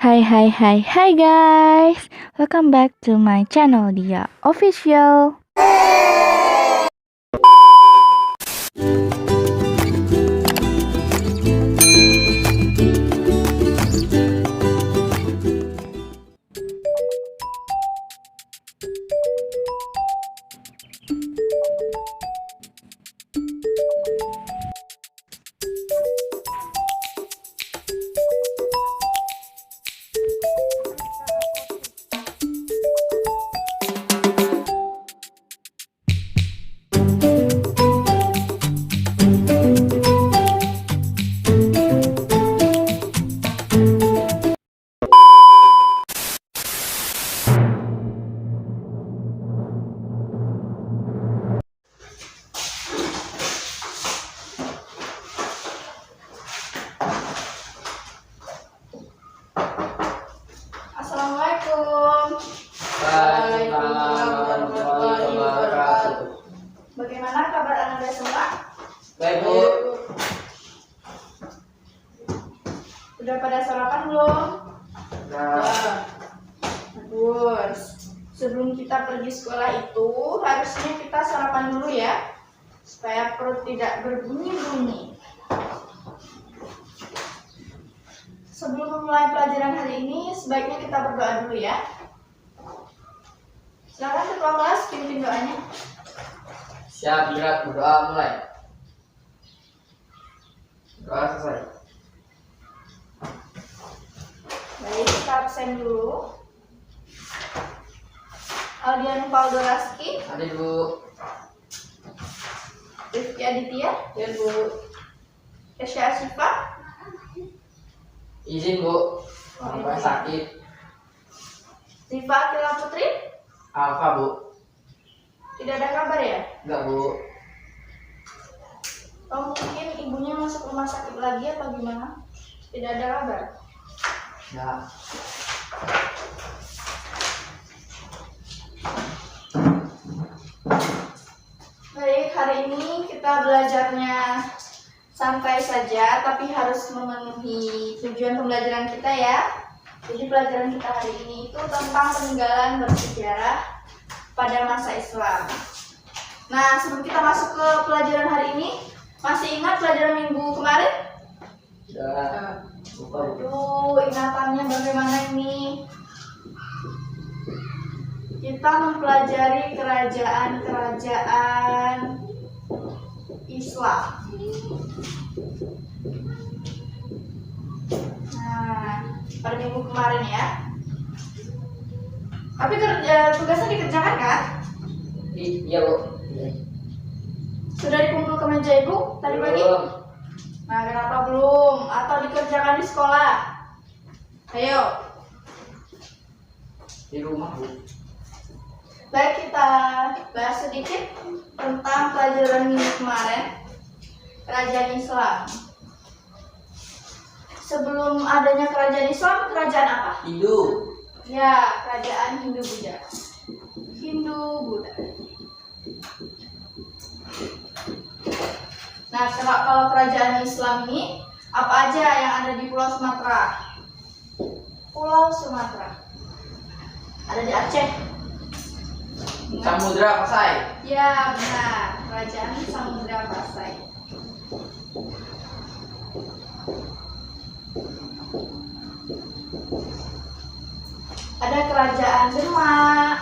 Hai guys, welcome back to my channel Dia Official. Assalamualaikum. Waalaikumsalam warahmatullahi wabarakatuh. Bagaimana kabar Anda semua? Baik, Bu. Udah pada sarapan belum? Nah, Bagus. Sebelum kita pergi sekolah itu harusnya kita sarapan dulu ya, supaya perut tidak berbunyi-bunyi. Sebelum memulai pelajaran hari ini, sebaiknya kita berdoa dulu ya. Silakan ketua kelas pimpin doanya. siap, gerak, berdoa mulai. Doa selesai. Baik, kita absen dulu. Aldian Faldo Raski, Nanti, Bu. Rifki Aditya, Ya, Bu. Kesha Asifa, Izin, Bu. Sampai sakit. Ziva Akila Putri. Alfa, Bu. Tidak ada kabar ya? Enggak, Bu. Oh, mungkin ibunya masuk rumah sakit lagi apa gimana? Tidak ada kabar. Ya. Baik, hari ini kita belajarnya santai saja, tapi harus memenuhi tujuan pembelajaran kita ya. Jadi pelajaran kita hari ini itu tentang peninggalan bersejarah pada masa Islam. Nah, sebelum kita masuk ke pelajaran hari ini, masih ingat pelajaran minggu kemarin? Ya. Lupa, Bu. Aduh, ingatannya bagaimana ini? Kita mempelajari kerajaan-kerajaan Islam. Nah, pada minggu kemarin ya. Tapi tugasnya dikerjakan kan? Iya, Bu. Sudah dikumpul ke meja ibu tadi pagi? Belum. Nah, kenapa belum? Atau dikerjakan di sekolah? Ayo. Di rumah, Bu. Baik, kita bahas sedikit tentang pelajaran minggu kemarin, kerajaan Islam. Sebelum adanya kerajaan Islam, kerajaan apa? Hindu. Ya, kerajaan Hindu-Buddha. Hindu-Buddha. Nah, kalau kerajaan Islam ini, apa aja yang ada di Pulau Sumatera? Pulau Sumatera. Ada di Aceh. Samudra Pasai. Ya, benar. Kerajaan Samudra Pasai. Ada kerajaan Demak.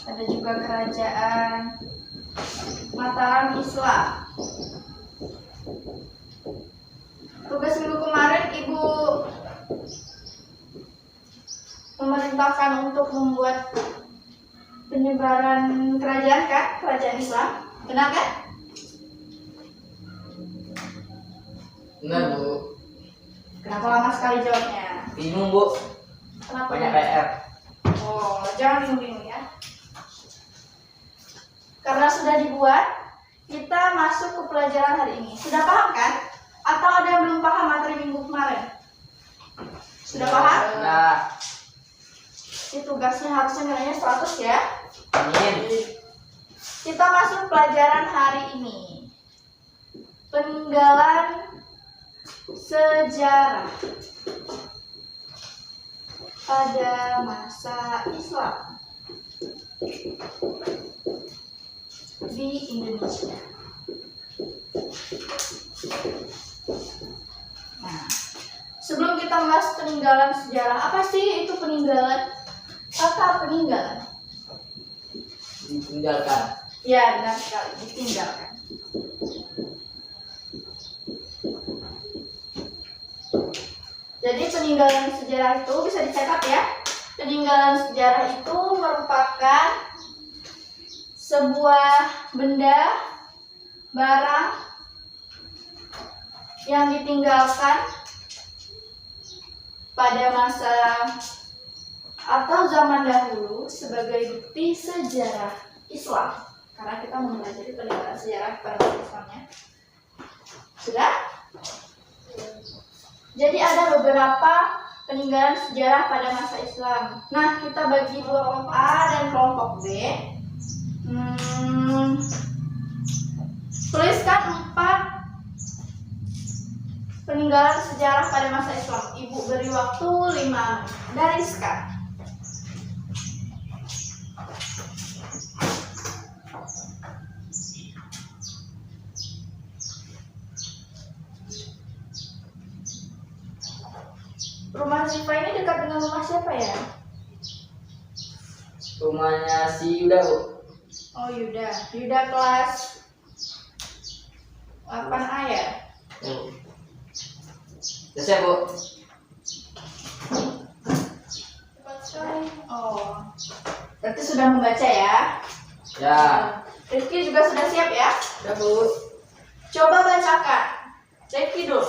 Ada juga kerajaan Mataram Islam. Tugas minggu kemarin Ibu memerintahkan untuk membuat penyebaran kerajaan kan? Kerajaan Islam. Benar kan? Benar, Bu. Kenapa lama sekali jawabnya? Bingung, Bu. Kenapa? Banyak PR. Oh, jangan bingung-bingung ya. Karena sudah dibuat, kita masuk ke pelajaran hari ini. Sudah paham kan? Atau ada yang belum paham materi minggu kemarin? Sudah paham? Nah, Ini tugasnya harusnya nilainya 100 ya. amin. Kita masuk pelajaran hari ini. peninggalan sejarah pada masa Islam di Indonesia. Nah, sebelum kita membahas peninggalan sejarah, apa sih itu peninggalan? Kata peninggalan. Ditinggalkan. Ya, benar sekali, ditinggalkan. Jadi peninggalan sejarah itu bisa dicatat ya. Peninggalan sejarah itu merupakan sebuah benda, barang yang ditinggalkan pada masa atau zaman dahulu sebagai bukti sejarah Islam. Karena kita mempelajari peninggalan sejarah pada masa Islamnya. Sudah? Jadi ada beberapa peninggalan sejarah pada masa Islam. Nah, kita bagi dua kelompok A dan kelompok B. Tuliskan 4 peninggalan sejarah pada masa Islam. Ibu beri waktu 5 menit dari sekarang. Rumah Ziva ini dekat dengan rumah siapa ya? Rumahnya si Yuda, Bu. Oh, Yuda. Yuda kelas 8A ya? Oh. Selesai, Bu. Cepat sekali. Oh. Berarti sudah membaca ya? Ya. Rifki juga sudah siap ya? Ya, Bu. Coba bacakan. Rifki dulu.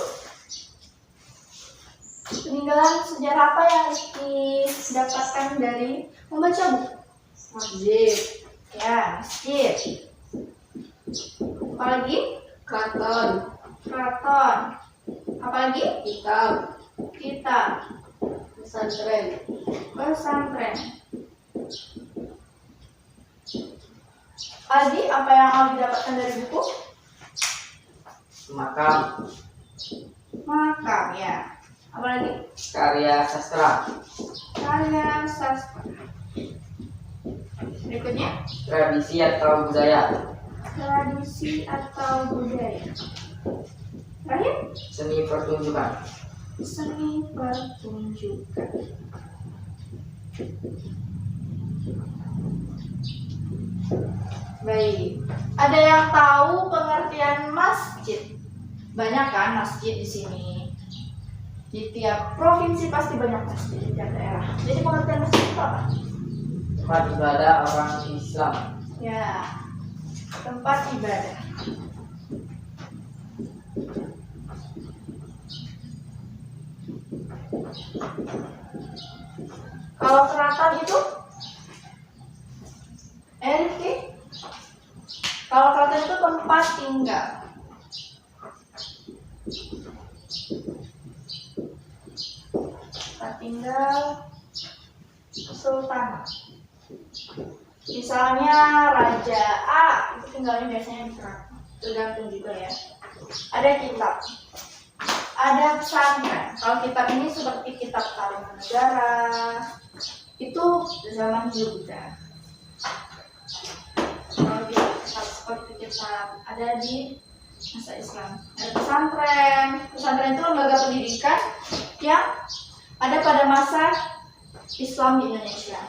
Peninggalan sejarah apa yang Rifki dapatkan dari membaca buku? Masjid. Ya, masjid. Apalagi? Keraton. Keraton. Apalagi? Kitab. Kitab. Pesantren. Pesantren. Aldi, apa yang Aldi dapatkan dari buku? Makam. Makam, ya. Apalagi? Karya sastra. Karya sastra. Berikutnya, Tradisi atau budaya. tradisi atau budaya. Terakhir, Seni pertunjukan. seni pertunjukan. Baik, ada yang tahu pengertian masjid? Banyak kan masjid di sini? Di tiap provinsi pasti banyak masjid di tiap daerah. Jadi pengertian masjid itu apa? Tempat ibadah orang Islam. Ya, tempat ibadah. Kalau keraton itu? Rifki? Kalau keraton itu tempat tinggal. Tempat tinggal sultan. Misalnya Raja A itu tinggalnya biasanya di keraton. Tergantung juga ya. Ada kitab. Ada pesantren. Kalau kitab ini seperti kitab Taruman Negara, itu zaman Buddha. Kalau kitab seperti kitab ada di masa Islam. Ada pesantren. Pesantren itu lembaga pendidikan yang ada pada masa Islam di Indonesia.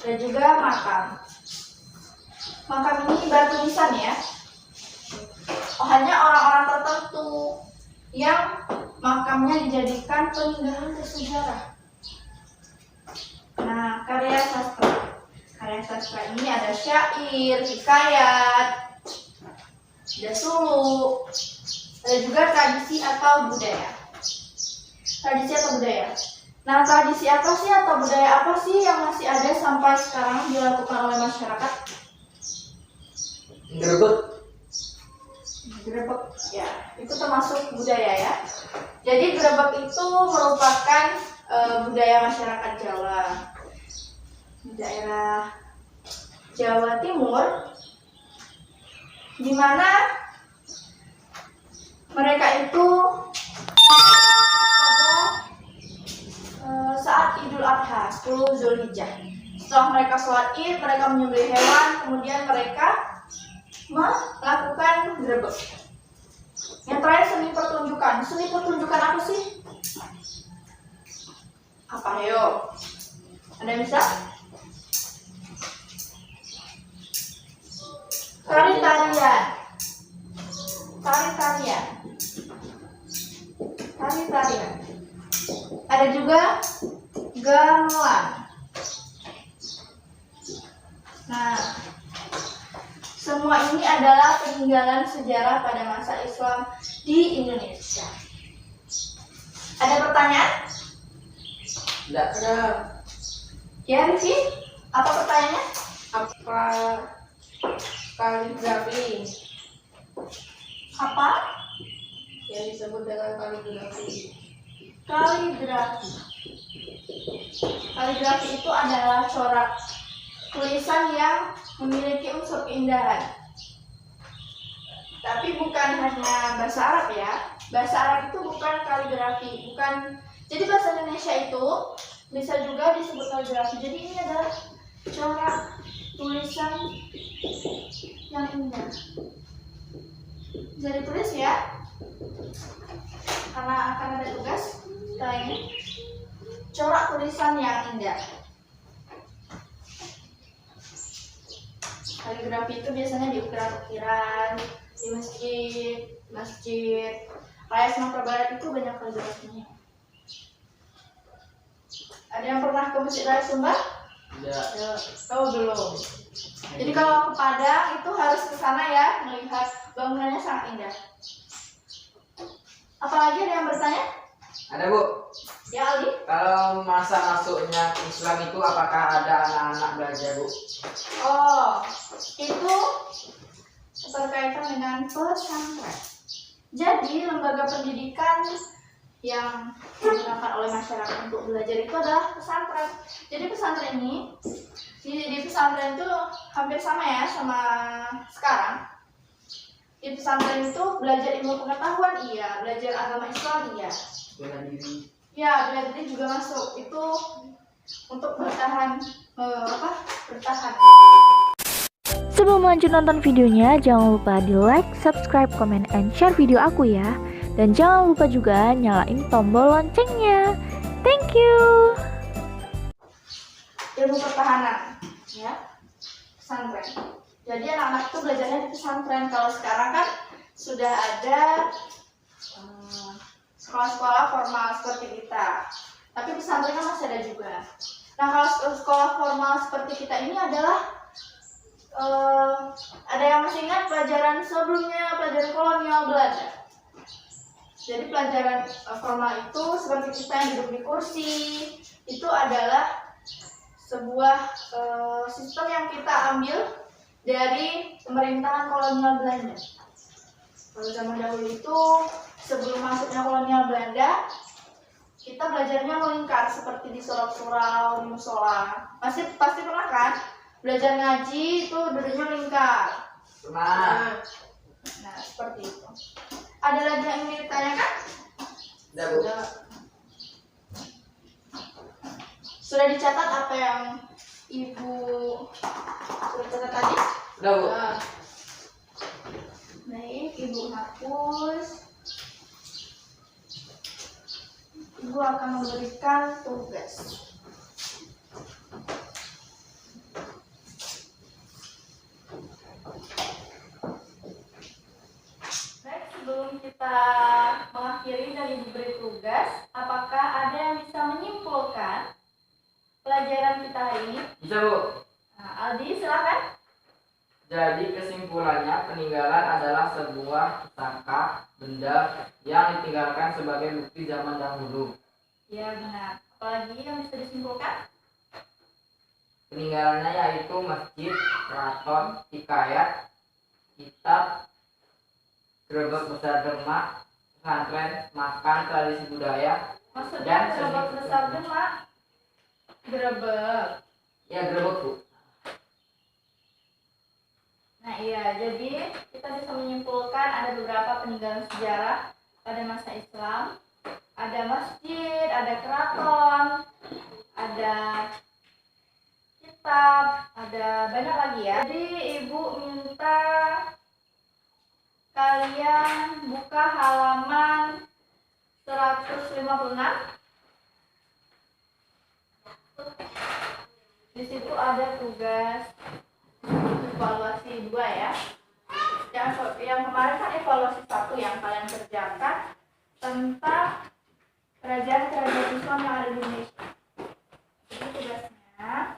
Dan juga makam. Makam ini batu nisan ya. Hanya orang-orang tertentu yang makamnya dijadikan peninggalan bersejarah. Nah, karya sastra. Karya sastra ini ada syair, hikayat, ada suluk, ada juga tradisi atau budaya. Tradisi atau budaya. Nah, tradisi apa sih atau budaya apa sih yang masih ada sampai sekarang dilakukan oleh masyarakat? Gerbek. Grebek, ya, itu termasuk budaya ya. Jadi grebek itu merupakan budaya masyarakat Jawa. Di daerah Jawa Timur, di mana Dzulhijjah. Setelah mereka sholat Id, mereka menyembelih hewan, kemudian mereka melakukan grebek. Yang terakhir seni pertunjukan. Seni pertunjukan apa sih? Apa ayo? Ada yang bisa? Tari-tarian. Tari-tarian. Tari-tarian. Ada juga gamelan. Nah, semua ini adalah peninggalan sejarah pada masa Islam di Indonesia. Ada pertanyaan? Tidak ada. Ya, Rifki? Apa pertanyaannya? Apa kaligrafi Apa? yang disebut dengan kaligrafi? Kaligrafi. Kaligrafi itu adalah corak tulisan yang memiliki unsur keindahan. Tapi bukan hanya bahasa Arab ya. Bahasa Arab itu bukan kaligrafi, bukan. Jadi bahasa Indonesia itu bisa juga disebut kaligrafi. Jadi ini adalah corak tulisan yang indah. Bisa ditulis ya. Karena akan ada tugas setelah ini. Corak tulisan yang indah. Kaligrafi itu biasanya di ukiran-ukiran, di masjid Raya Sumatera Barat itu banyak kaligrafinya. Ada yang pernah ke Masjid Raya Sumba? Tidak. Oh belum. Jadi kalau ke Padang itu harus ke sana ya, melihat bangunannya sangat indah. Apalagi ada yang bertanya? Ada Bu. Ya Aldi? Kalau masa masuknya Islam itu apakah ada anak-anak belajar Bu? Oh, itu berkaitan dengan pesantren. Jadi lembaga pendidikan yang digunakan oleh masyarakat untuk belajar itu adalah pesantren. Jadi pesantren ini di pesantren itu hampir sama ya sama sekarang. Di pesantren itu belajar ilmu pengetahuan iya, belajar agama Islam iya. Bela diri. Ya, bela diri juga masuk. Itu untuk bertahan bertahan. Sebelum lanjut nonton videonya, jangan lupa di like, subscribe, comment, and share video aku ya. Dan jangan lupa juga nyalain tombol loncengnya. Thank you. Ilmu pertahanan, ya, pesantren. Jadi anak-anak itu belajarnya di pesantren. Kalau sekarang kan sudah ada sekolah-sekolah formal seperti kita. Tapi pesantrennya masih ada juga. Nah, kalau sekolah formal seperti kita ini adalah ada yang masih ingat pelajaran sebelumnya, pelajaran kolonial Belanda. Jadi pelajaran formal itu seperti kita yang duduk di kursi, itu adalah sebuah sistem yang kita ambil dari pemerintahan kolonial Belanda. Kalau zaman dahulu itu sebelum masuknya kolonial Belanda, kita belajarnya melingkar seperti di surau-surau, di musola. Pasti pernah kan? Belajar ngaji itu duduknya melingkar. Pernah. Nah, seperti itu. Ada lagi yang ingin ditanyakan? Tidak Bu. Sudah dicatat apa yang Ibu sudah catat tadi? Sudah Bu. Baik, Ibu hapus. Ibu akan memberikan tugas. Baik, sebelum kita mengakhiri dan Ibu beri tugas, apakah ada yang bisa menyimpulkan pelajaran kita hari ini? Bisa Bu. Nah, Aldi, silakan. Jadi kesimpulannya peninggalan adalah sebuah pusaka benda yang ditinggalkan sebagai bukti zaman dahulu. Ya benar. Apalagi yang bisa disimpulkan? Peninggalannya yaitu masjid, keraton, hikayat, kitab, gerobak besar demak, pesantren, makan, tradisi budaya. Maksudnya Dan gerobak seni. besar demak? Gerobak. Ya gerobak Bu. Nah iya, jadi kita bisa menyimpulkan ada beberapa peninggalan sejarah pada masa Islam. Ada masjid, ada keraton, ada tetap, ada banyak lagi ya. Jadi ibu minta kalian buka halaman 156. Di situ ada tugas evaluasi 2 ya. Yang kemarin kan evaluasi 1 yang kalian kerjakan tentang kerajaan-kerajaan Islam yang ada di Indonesia. Jadi tugasnya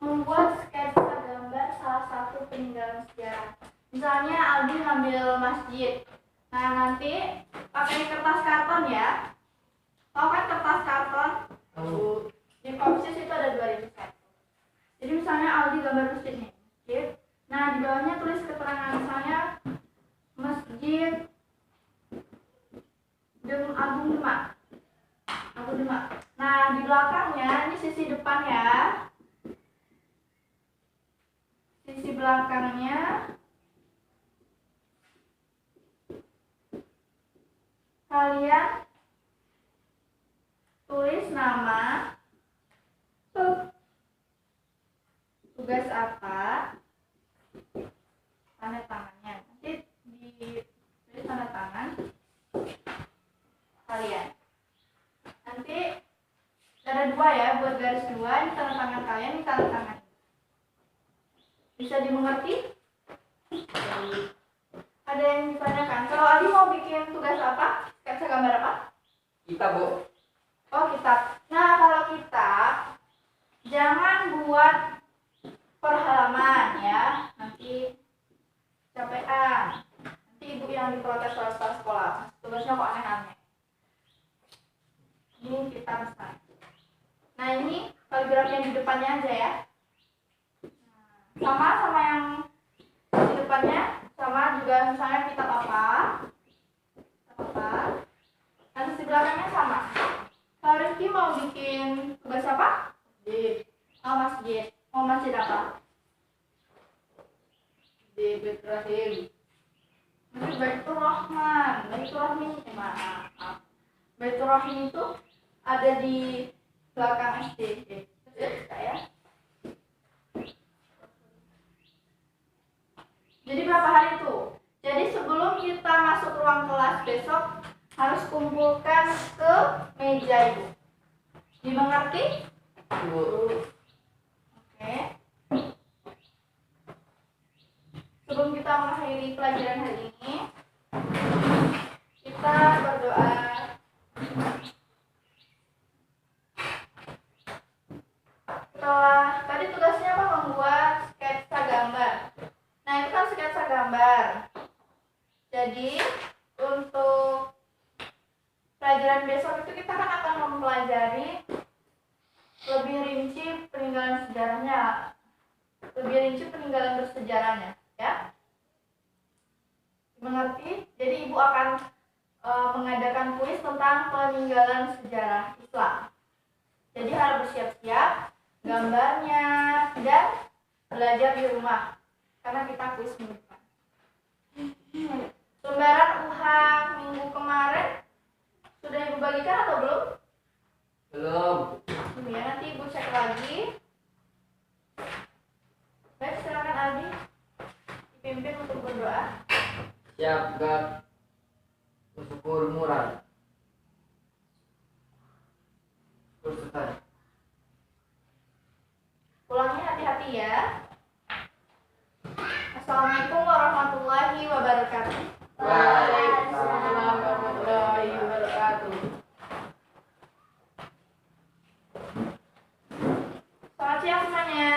membuat sketsa gambar salah satu peninggalan sejarah. Misalnya Aldi ngambil masjid. Nah, nanti pakai kertas karton ya. Tahu kan kertas karton? Di Kopsis itu ada 2001. Jadi misalnya Aldi gambar masjid nih. Masjid. Nah, di bawahnya tulis keterangan misalnya Masjid Agung Demak. Agung Demak. Nah, di belakangnya ini sisi depan ya. Sisi belakangnya kalian tulis nama, tugas apa, tanda tangannya. Nanti ditulis tanda tangan kalian. Nanti ada 2 ya, buat garis 2, ini tanda tangan kalian, ini tanda tangan. Bisa dimengerti? Ada yang ditanyakan. Kalau Adi mau bikin tugas apa? Sketsa gambar apa? Kita, Bu. Oh, kitab. Nah, kalau kitab jangan buat per halaman ya. Nanti capean. Nanti ibu yang diprotes oleh kepala sekolah. Tugasnya kok aneh-aneh. Ini kitab besar. Nah, ini kaligrafi yang di depannya aja ya. Sama yang di depannya, sama juga misalnya kitab apa, nanti di belakangnya sama. Kalau Rizky mau bikin tugas apa? Masjid. Oh, masjid. Mau masjid apa? Di Baitur Rahim. Masjid Baitur Rahman. Baitur Rahim, maaf. Baitur Rahim itu ada di belakang SD. Ya. Jadi berapa hari itu? Jadi sebelum kita masuk ruang kelas besok harus kumpulkan ke meja ibu. Dimengerti? Oke. Sebelum kita mengakhiri pelajaran hari ini, kita berdoa. Setelah tadi tugasnya apa? Membuat sketsa gambar. Nah, itu kan sketsa gambar. Jadi, untuk pelajaran besok itu kita kan akan mempelajari lebih rinci peninggalan sejarahnya. Lebih rinci peninggalan bersejarahnya, ya. Mengerti? Jadi, Ibu akan mengadakan kuis tentang peninggalan sejarah Islam. Jadi, harus bersiap-siap gambarnya dan belajar di rumah. Karena kita kuis minggu depan. Lembaran UH minggu kemarin sudah Ibu bagikan atau belum? Belum. Ya, nanti Ibu cek lagi. Baik, silakan Aldi dipimpin untuk berdoa. Siap, Gak. Bersyukur murah. Selesai. Pulangnya hati-hati ya. Assalamualaikum warahmatullahi wabarakatuh. Waalaikumsalam warahmatullahi wabarakatuh. Selamat siang semuanya.